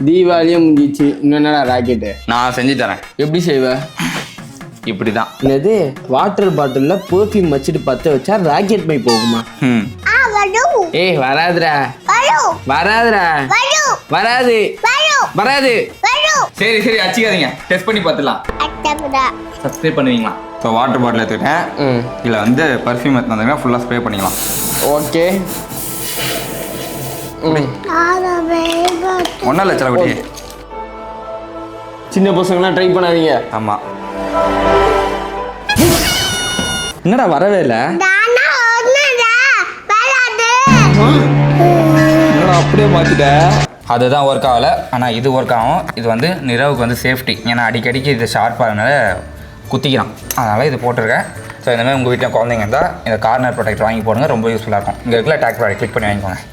தீபாவளியே முடிஞ்சிச்சு, இன்னும் என்னடா ராக்கெட்டு? நான் செஞ்சு தரேன். எப்படி செய்வ? இப்படிதான். என்னது, வாட்டர் பாட்டில்ல பெர்ஃப்யூம் வச்சுட்டு பற்ற வச்சா ராக்கெட் மை போகுமா? ஏய் வராதுடா, வராதுடா, வராது, வராது. சரி சரி அடிச்சுக்காதீங்க, டெஸ்ட் பண்ணி பார்த்துலாம். சப்ஸ்கிரைப் பண்ணுவீங்களா? ஸோ வாட்டர் பாட்டில் எடுத்துக்கிட்டேன். இதில் வந்து பர்ஃப்யூம் எடுத்துனா ஃபுல்லாக ஸ்ப்ரே பண்ணிக்கலாம். ஓகே. ஒன்றும் இல்லை செலகுட்டி, சின்ன பசங்களாம் ட்ரை பண்ணாதீங்க. ஆமாம். என்னடா வரவே இல்லை? என்னடா அப்படியே மாற்றிட்ட? அதுதான் ஒர்க் ஆகலை, ஆனால் இது ஒர்க் ஆகும். இது வந்து நிறவுக்கு வந்து சேஃப்டி, ஏன்னா அடிக்கடிக்கு இது ஷார்ப்பாகனால குத்திக்கலாம், அதனால் இது போட்டிருக்கேன். ஸோ இந்தமாதிரி உங்கள் வீட்டில் குழந்தைங்க இருந்தால் இந்த கார்னர் ப்ரொடெக்ட் வாங்கி போடுங்க, ரொம்ப யூஸ்ஃபுல்லாக இருக்கும். இங்கே இருக்கிற டேக் ப்ராடக்ட் கிளிக் பண்ணி வாங்கிக்கோங்க.